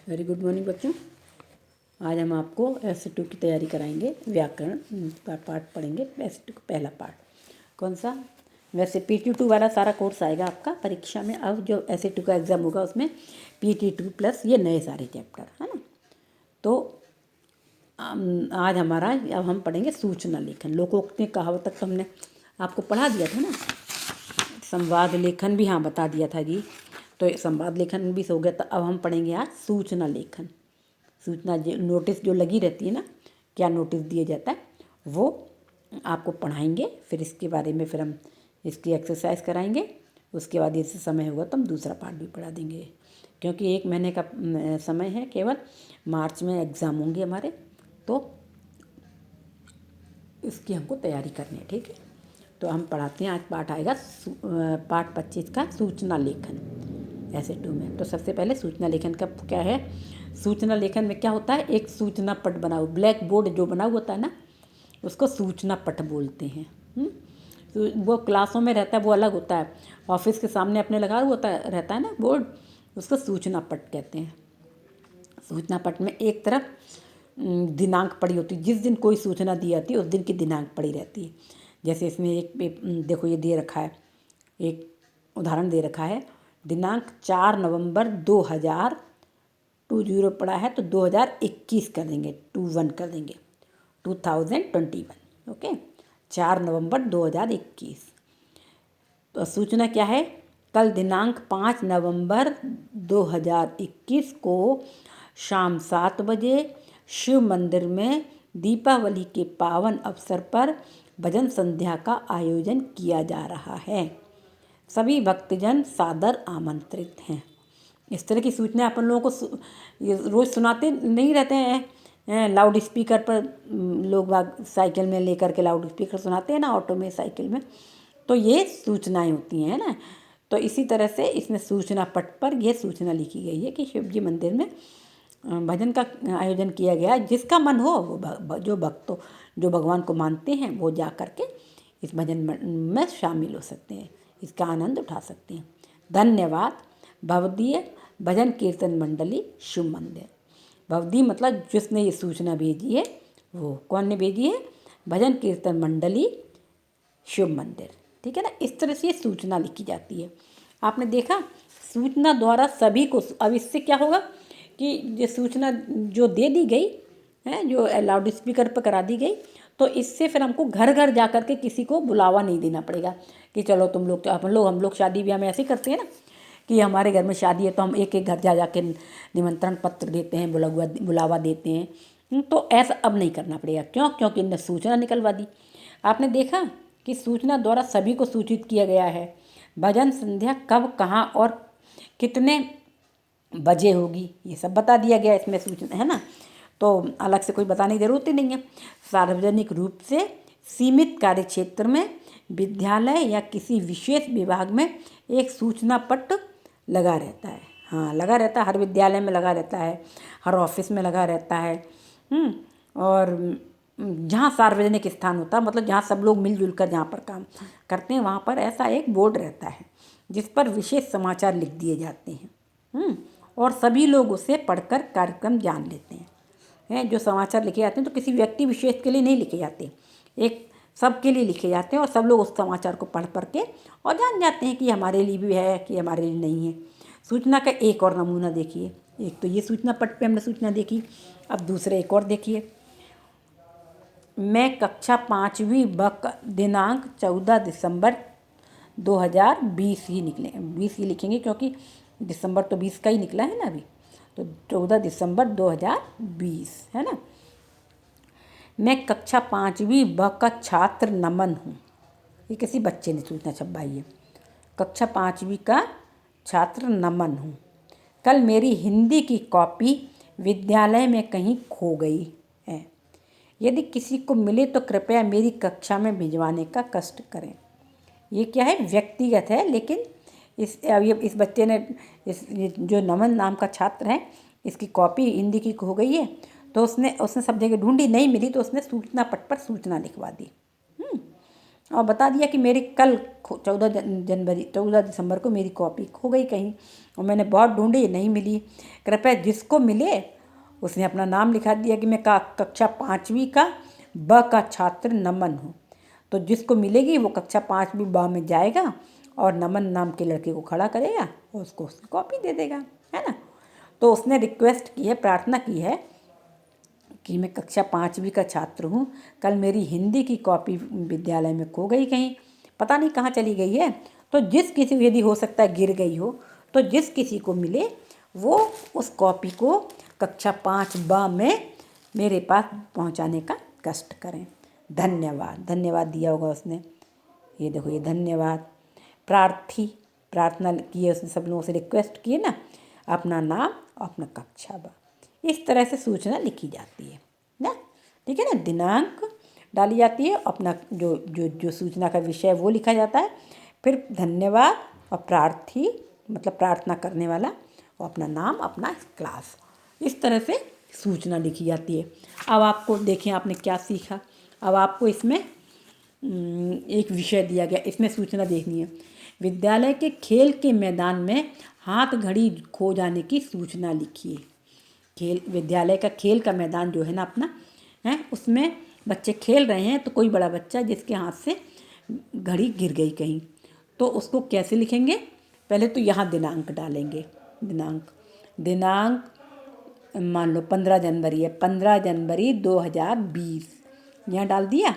Very good morning बच्चों। आज हम आपको ऐसे 2 की तैयारी कराएंगे। व्याकरण का पाठ पढ़ेंगे। ऐसे 2 का पहला पाठ कौन सा? वैसे PT2 वाला सारा कोर्स आएगा आपका परीक्षा में। अब जो ऐसे 2 का एग्ज़ाम होगा उसमें PT2 प्लस ये नए सारे चैप्टर है ना। तो आज हमारा अब हम पढ़ेंगे सूचना लेखन। लोकोक्ति कहावत तक तो हमने आपको पढ़ा दिया था ना। संवाद लेखन भी हाँ बता दिया था जी। तो संवाद लेखन भी हो गया। तो अब हम पढ़ेंगे आज सूचना लेखन। सूचना जो नोटिस जो लगी रहती है ना, क्या नोटिस दिया जाता है वो आपको पढ़ाएंगे। फिर इसके बारे में फिर हम इसकी एक्सरसाइज कराएंगे। उसके बाद जैसे समय होगा तो हम दूसरा पार्ट भी पढ़ा देंगे, क्योंकि 1 महीने का समय है केवल। मार्च में एग्ज़ाम होंगे हमारे, तो इसकी हमको तैयारी करनी है। ठीक है, तो हम पढ़ाते हैं। आज पाठ आएगा पाठ 25 का सूचना लेखन ऐसे 2 में। तो सबसे पहले सूचना लेखन का क्या है? सूचना लेखन में क्या होता है? एक सूचना पट बनाओ। ब्लैक बोर्ड जो बना होता है ना, उसको सूचना पट बोलते हैं। तो वो क्लासों में रहता है, वो अलग होता है। ऑफिस के सामने अपने लगा होता है रहता है ना बोर्ड, उसको सूचना पट कहते हैं। सूचना पट में एक तरफ दिनांक पड़ी होती है। जिस दिन कोई सूचना दी जाती है उस दिन की दिनांक पड़ी रहती है। जैसे इसमें एक देखो ये दे रखा है, एक उदाहरण दे रखा है। दिनांक 4 नवंबर 2020 पड़ा है, तो 2021 कर देंगे, 21 कर देंगे, 2021। ओके, 4 नवंबर 2021। तो सूचना क्या है? कल दिनांक 5 नवंबर 2021 को शाम 7 बजे शिव मंदिर में दीपावली के पावन अवसर पर भजन संध्या का आयोजन किया जा रहा है। सभी भक्तजन सादर आमंत्रित हैं। इस तरह की सूचना अपन लोगों को रोज़ सुनाते नहीं रहते हैं। लाउड स्पीकर पर लोग साइकिल में लेकर के लाउड स्पीकर सुनाते हैं ना, ऑटो में, साइकिल में। तो ये सूचनाएं होती हैं ना। तो इसी तरह से इसमें सूचना पट पर यह सूचना लिखी गई है कि शिव जी मंदिर में भजन का आयोजन किया गया। जिसका मन हो वो जो भगवान को मानते हैं वो जा कर के इस भजन में शामिल हो सकते हैं, इसका आनंद उठा सकते हैं। धन्यवाद। भवदीय भजन कीर्तन मंडली शिव मंदिर। भवदी मतलब जिसने ये सूचना भेजी है, वो कौन ने भेजी है? भजन कीर्तन मंडली शिव मंदिर। ठीक है ना। इस तरह से ये सूचना लिखी जाती है। आपने देखा सूचना द्वारा सभी को। अब इससे क्या होगा कि ये सूचना जो दे दी गई है, जो लाउड स्पीकर पर करा दी गई, तो इससे फिर हमको घर घर जा कर के किसी को बुलावा नहीं देना पड़ेगा कि चलो तुम लोग, तो हम लोग शादी ब्याह में ऐसे ही करते हैं ना कि हमारे घर में शादी है तो हम एक एक घर जा के निमंत्रण पत्र देते हैं, बुलावा देते हैं। तो ऐसा अब नहीं करना पड़ेगा। क्यों? क्योंकि इनने सूचना निकलवा दी। आपने देखा कि सूचना द्वारा सभी को सूचित किया गया है। भजन संध्या कब, कहाँ और कितने बजे होगी, ये सब बता दिया गया इसमें सूचना, है ना। तो अलग से कोई बताने की ज़रूरत ही नहीं है। सार्वजनिक रूप से सीमित कार्य क्षेत्र में विद्यालय या किसी विशेष विभाग में एक सूचना पट लगा रहता है। हाँ, लगा रहता है। हर विद्यालय में लगा रहता है, हर ऑफिस में लगा रहता है। और जहाँ सार्वजनिक स्थान होता है, मतलब जहाँ सब लोग मिलजुल कर जहाँ पर काम करते हैं, वहाँ पर ऐसा एक बोर्ड रहता है जिस पर विशेष समाचार लिख दिए जाते हैं। और सभी लोग उसे पढ़कर कार्यक्रम जान लेते हैं। जो समाचार लिखे जाते हैं तो किसी व्यक्ति विशेष के लिए नहीं लिखे जाते, एक सबके लिए लिखे जाते हैं। और सब लोग उस समाचार को पढ़ के और जान जाते हैं कि हमारे लिए भी है कि हमारे लिए नहीं है। सूचना का एक और नमूना देखिए। एक तो ये सूचना पट पे हमने सूचना देखी। अब दूसरे एक और देखिए। मैं कक्षा 5वीं ब दिनांक 14 दिसंबर 2020 ही निकले, 20 ही लिखेंगे क्योंकि दिसंबर तो 20 का ही निकला है ना अभी। तो 14 दिसंबर 2020 है ना। मैं कक्षा 5वीं ब का छात्र नमन हूँ। ये किसी बच्चे ने सूचना छपवाई है। कक्षा 5वीं का छात्र नमन हूँ। कल मेरी हिंदी की कॉपी विद्यालय में कहीं खो गई है। यदि किसी को मिले तो कृपया मेरी कक्षा में भिजवाने का कष्ट करें। ये क्या है? व्यक्तिगत है, लेकिन इस बच्चे ने, इस जो नमन नाम का छात्र है, इसकी कॉपी हिंदी की खो गई है। तो उसने सब जगह ढूंढी, नहीं मिली, तो उसने सूचना पट पर सूचना लिखवा दी। और बता दिया कि मेरी कल 14 दिसंबर को मेरी कॉपी खो गई कहीं और मैंने बहुत ढूंढी, नहीं मिली। कृपया जिसको मिले उसने अपना नाम लिखा दिया कि मैं कक्षा 5वीं का ब का छात्र नमन हूँ। तो जिसको मिलेगी वो कक्षा 5वीं ब में जाएगा और नमन नाम के लड़के को खड़ा करेगा और उसको उसकी कॉपी दे देगा, है ना। तो उसने रिक्वेस्ट की है, प्रार्थना की है कि मैं कक्षा 5वीं का छात्र हूँ, कल मेरी हिंदी की कॉपी विद्यालय में खो गई कहीं, पता नहीं कहाँ चली गई है। तो जिस किसी को, यदि हो सकता है गिर गई हो, तो जिस किसी को मिले वो उस कॉपी को कक्षा 5 में मेरे पास पहुँचाने का कष्ट करें। धन्यवाद, धन्यवाद दिया होगा उसने, ये देखो ये धन्यवाद। प्रार्थना की है उसने, सब लोगों से रिक्वेस्ट की है ना, अपना नाम और अपना कक्षा बा, इस तरह से सूचना लिखी जाती है ना, ठीक है ना। दिनांक डाली जाती है, अपना जो जो जो सूचना का विषय वो लिखा जाता है, फिर धन्यवाद और प्रार्थी मतलब प्रार्थना करने वाला और अपना नाम अपना क्लास, इस तरह से सूचना लिखी जाती है। अब आपको देखें आपने क्या सीखा। अब आपको इसमें एक विषय दिया गया, इसमें सूचना देखनी है। विद्यालय के खेल के मैदान में हाथ घड़ी खो जाने की सूचना लिखिए। विद्यालय का खेल का मैदान जो है ना अपना है, उसमें बच्चे खेल रहे हैं, तो कोई बड़ा बच्चा जिसके हाथ से घड़ी गिर गई कहीं, तो उसको कैसे लिखेंगे। पहले तो यहाँ दिनांक डालेंगे, दिनांक मान लो 15 जनवरी है, 15 जनवरी 2020 यहाँ डाल दिया।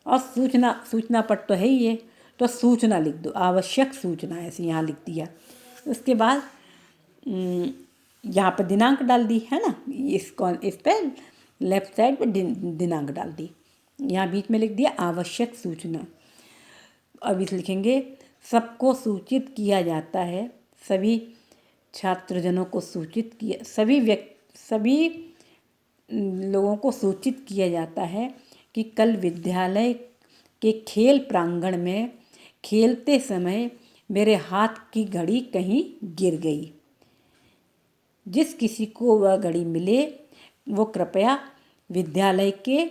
और सूचना पट तो है ही है, तो सूचना लिख दो, आवश्यक सूचना ऐसे यहाँ लिख दिया। उसके बाद यहाँ पर दिनांक डाल दी है ना, इस पर लेफ्ट साइड पे दिनांक डाल दी, यहाँ बीच में लिख दिया आवश्यक सूचना। अब इस लिखेंगे सबको सूचित किया जाता है, सभी छात्रजनों को सूचित किया, सभी लोगों को सूचित किया जाता है कि कल विद्यालय के खेल प्रांगण में खेलते समय मेरे हाथ की घड़ी कहीं गिर गई। जिस किसी को वह घड़ी मिले वो कृपया विद्यालय के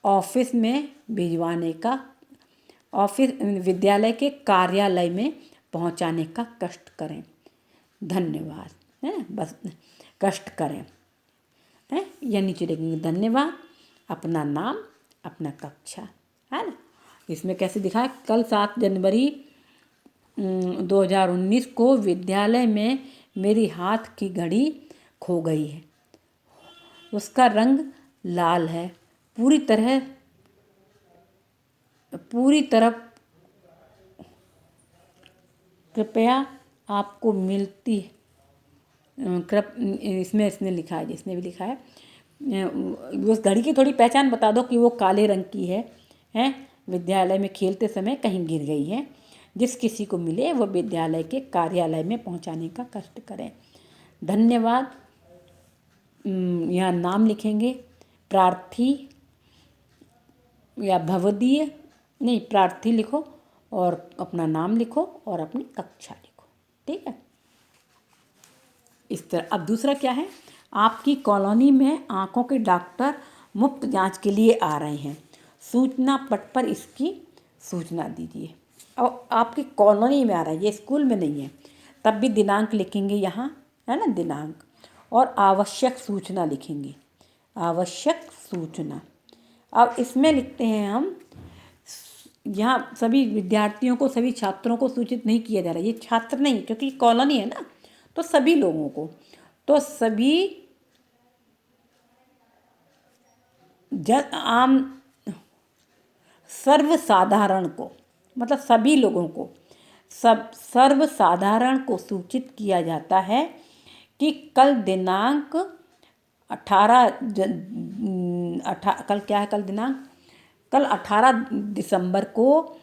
ऑफिस में भिजवाने का, विद्यालय के कार्यालय में पहुंचाने का कष्ट करें। धन्यवाद, है ना, बस कष्ट करें है, या नीचे लिखेंगे धन्यवाद, अपना नाम अपना कक्षा, है ना। इसमें कैसे दिखा है, कल 7 जनवरी 2019 को विद्यालय में मेरी हाथ की घड़ी खो गई है, उसका रंग लाल है, पूरी तरह कृपया आपको मिलती, इसमें इसने लिखा है, जिसने भी लिखा है उस घड़ी की थोड़ी पहचान बता दो कि वो काले रंग की है, विद्यालय में खेलते समय कहीं गिर गई है। जिस किसी को मिले वो विद्यालय के कार्यालय में पहुंचाने का कष्ट करें। धन्यवाद, यहाँ नाम लिखेंगे, प्रार्थी या भवदीय नहीं, प्रार्थी लिखो और अपना नाम लिखो और अपनी कक्षा लिखो, ठीक है। इस तरह अब दूसरा क्या है, आपकी कॉलोनी में आँखों के डॉक्टर मुफ्त जांच के लिए आ रहे हैं, सूचना पट पर इसकी सूचना दीजिए। और आपकी कॉलोनी में आ रहा है, ये स्कूल में नहीं है, तब भी दिनांक लिखेंगे यहाँ, है ना, दिनांक, और आवश्यक सूचना लिखेंगे, आवश्यक सूचना। अब इसमें लिखते हैं हम, यहाँ सभी विद्यार्थियों को, सभी छात्रों को सूचित नहीं किया जा रहा है, ये छात्र नहीं, क्योंकि कॉलोनी है ना, तो सभी लोगों को, तो सभी आम सर्वसाधारण को, मतलब सभी लोगों को, सर्वसाधारण को सूचित किया जाता है कि कल दिनांक 18 कल क्या है, कल 18 दिसंबर को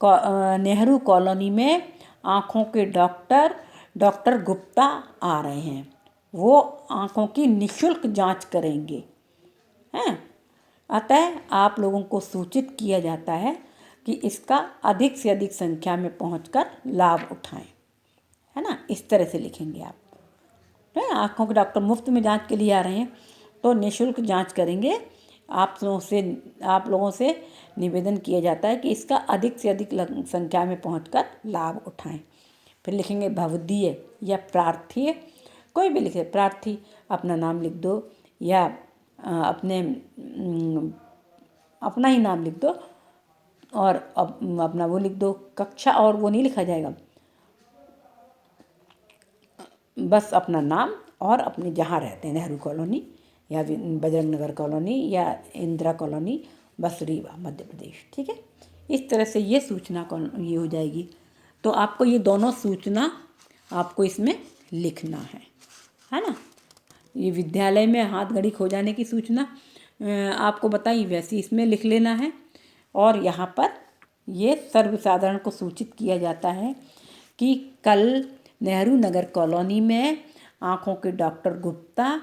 नेहरू कॉलोनी में आँखों के डॉक्टर गुप्ता आ रहे हैं, वो आँखों की निःशुल्क जांच करेंगे, हैं। अतः आप लोगों को सूचित किया जाता है कि इसका अधिक से अधिक संख्या में पहुंचकर लाभ उठाएं, है ना। इस तरह से लिखेंगे आप, है। आँखों के डॉक्टर मुफ्त में जांच के लिए आ रहे हैं, तो निःशुल्क जांच करेंगे, आप लोगों से निवेदन किया जाता है कि इसका अधिक से अधिक संख्या में पहुंचकर लाभ उठाएं। फिर लिखेंगे भवदीय या प्रार्थी, कोई भी लिखे, प्रार्थी अपना नाम लिख दो या अपना ही नाम लिख दो और अपना वो लिख दो, कक्षा और वो नहीं लिखा जाएगा, बस अपना नाम और अपने जहाँ रहते हैं, नेहरू कॉलोनी या बजरंग नगर कॉलोनी या इंदिरा कॉलोनी, बस रीवा मध्य प्रदेश। ठीक है, इस तरह से ये सूचना ये हो जाएगी। तो आपको ये दोनों सूचना आपको इसमें लिखना है ना। ये विद्यालय में हाथ घड़ी खो जाने की सूचना आपको बताई, वैसी इसमें लिख लेना है। और यहाँ पर ये सर्वसाधारण को सूचित किया जाता है कि कल नेहरू नगर कॉलोनी में आँखों के डॉक्टर गुप्ता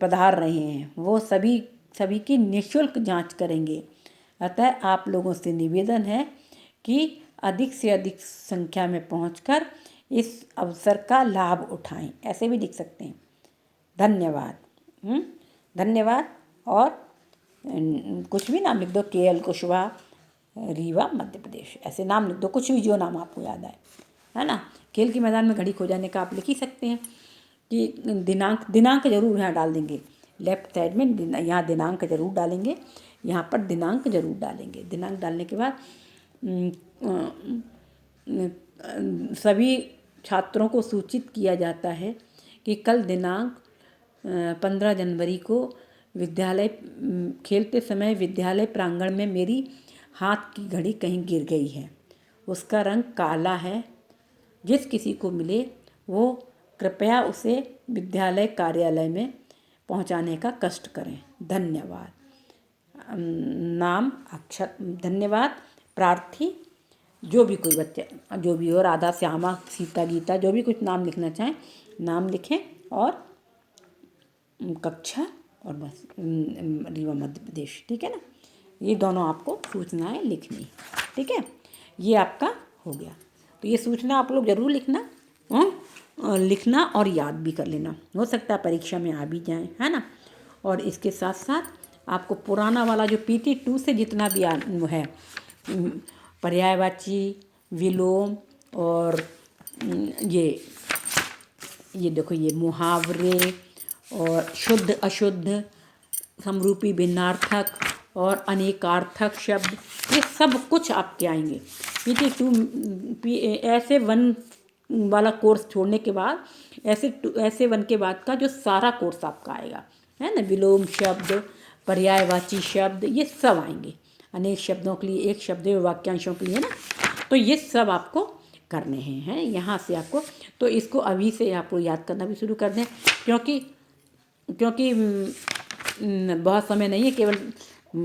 पधार रहे हैं। वो सभी की निःशुल्क जांच करेंगे। अतः आप लोगों से निवेदन है कि अधिक से अधिक संख्या में पहुंचकर इस अवसर का लाभ उठाएं। ऐसे भी लिख सकते हैं। धन्यवाद। धन्यवाद। और कुछ भी नाम लिख दो, KL कुशवाहा, रीवा मध्य प्रदेश, ऐसे नाम लिख दो, कुछ भी जो नाम आपको याद आए, है ना। खेल के मैदान में घड़ी खो जाने का आप लिख ही सकते हैं कि दिनांक जरूर यहाँ डाल देंगे, लेफ्ट साइड में यहाँ दिनांक जरूर डालेंगे, यहाँ पर दिनांक जरूर डालेंगे। दिनांक डालने के बाद सभी छात्रों को सूचित किया जाता है कि कल दिनांक 15 जनवरी को विद्यालय खेलते समय विद्यालय प्रांगण में मेरी हाथ की घड़ी कहीं गिर गई है, उसका रंग काला है। जिस किसी को मिले वो कृपया उसे विद्यालय कार्यालय में पहुंचाने का कष्ट करें। धन्यवाद। नाम अक्षर, धन्यवाद, प्रार्थी, जो भी कोई बच्चा जो भी हो, राधा श्यामा सीता गीता, जो भी कुछ नाम लिखना चाहें नाम लिखें और कक्षा और बस रीवा मध्य प्रदेश। ठीक है ना, ये दोनों आपको सूचनाएं लिखनी। ठीक है, ये आपका हो गया। तो ये सूचना आप लोग ज़रूर लिखना और याद भी कर लेना, हो सकता है परीक्षा में आ भी जाए, है ना। और इसके साथ साथ आपको पुराना वाला जो PT 2 से जितना भी है, पर्यायवाची, विलोम और ये देखो, ये मुहावरे और शुद्ध अशुद्ध, समरूपी भिन्नार्थक और अनेकार्थक शब्द, ये सब कुछ आपके आएंगे। PT 2 ऐसे 1 वाला कोर्स छोड़ने के बाद ऐसे 1 के बाद का जो सारा कोर्स आपका आएगा, है ना। विलोम शब्द, पर्यायवाची शब्द, ये सब आएंगे। अनेक शब्दों के लिए एक शब्द, वाक्यांशों के लिए ना, तो ये सब आपको करने हैं यहाँ से आपको। तो इसको अभी से आपको याद करना भी शुरू कर दें, क्योंकि बहुत समय नहीं है, केवल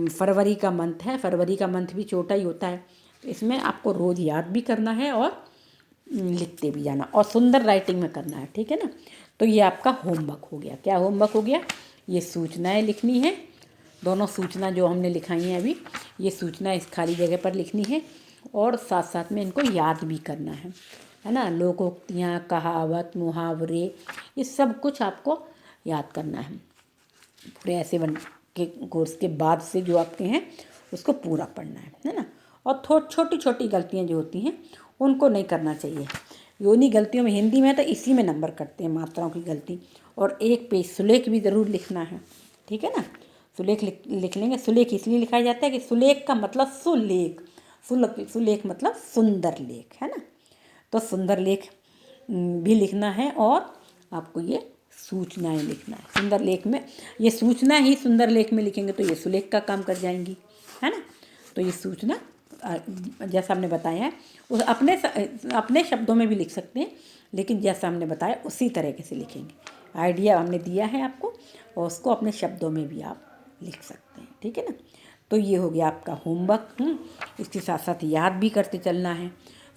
फरवरी का मंथ है। फरवरी का मंथ भी छोटा ही होता है, तो इसमें आपको रोज़ याद भी करना है और लिखते भी जाना, और सुंदर राइटिंग में करना है। ठीक है ना। तो ये आपका होमवर्क हो गया। क्या होमवर्क हो गया? ये सूचनाएं लिखनी है, दोनों सूचना जो हमने लिखाई हैं अभी, ये सूचना इस खाली जगह पर लिखनी है और साथ साथ में इनको याद भी करना है ना। लोकोक्तियाँ, कहावत, मुहावरे, ये सब कुछ आपको याद करना है। पूरे ऐसे 1 के कोर्स के बाद से जो आपके हैं उसको पूरा पढ़ना है ना। और छोटी छोटी गलतियाँ जो होती हैं उनको नहीं करना चाहिए। योनी गलतियों में हिंदी में तो इसी में नंबर कटते हैं, मात्राओं की गलती। और एक पेज सुलेख भी ज़रूर लिखना है। ठीक है ना, सुलेख लिख लेंगे। सुलेख इसलिए लिखा जाता है कि सुलेख का मतलब सुलेख, सुलेख मतलब सुंदर लेख, है ना। तो सुंदर लेख भी लिखना है और आपको ये सूचनाएं लिखना है। सुंदर लेख में ये सूचना ही सुंदर लेख में लिखेंगे तो ये सुलेख का काम कर जाएंगी, है ना। तो ये सूचना जैसा हमने बताया है उस अपने शब्दों में भी लिख सकते हैं, लेकिन जैसा हमने बताया उसी तरीके से लिखेंगे। आइडिया हमने दिया है आपको और उसको अपने शब्दों में भी आप लिख सकते हैं। ठीक है ना। तो ये हो गया आपका होमवर्क। इसके साथ साथ याद भी करते चलना है।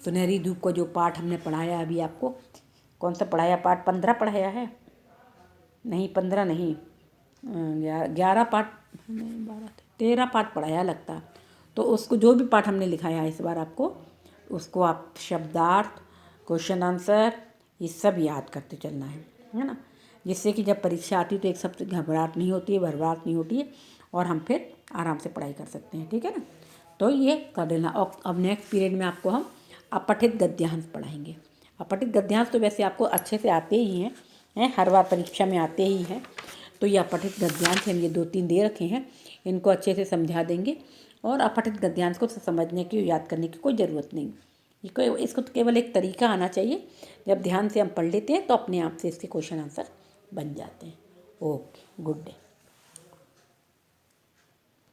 सुनहरी धूप को जो पाठ हमने पढ़ाया अभी आपको, कौन सा पढ़ाया पाठ? 15 पढ़ाया है? नहीं 15 नहीं, 11 पाठ, 12 13 पाठ पढ़ाया लगता। तो उसको जो भी पाठ हमने लिखाया है इस बार आपको, उसको आप शब्दार्थ, क्वेश्चन आंसर, ये सब याद करते चलना है ना। जिससे कि जब परीक्षा आती है तो एक सबसे घबराहट नहीं होती है, भरभराहट नहीं होती है और हम फिर आराम से पढ़ाई कर सकते हैं, ठीक है ना। तो ये कर लेना। और अब नेक्स्ट पीरियड में आपको हम अपठित गद्यांश पढ़ाएंगे। अपठित गद्यांश तो वैसे आपको अच्छे से आते ही हैं, हर बार परीक्षा में आते ही हैं। तो ये अपठित गद्यांश हम ये 2-3 दे रखे हैं, इनको अच्छे से समझा देंगे। और अपठित गद्यांश को समझने की, याद करने की कोई ज़रूरत नहीं। इसको तो केवल एक तरीका आना चाहिए, जब ध्यान से हम पढ़ लेते हैं तो अपने आप से इसके क्वेश्चन आंसर बन जाते हैं। Okay, good day.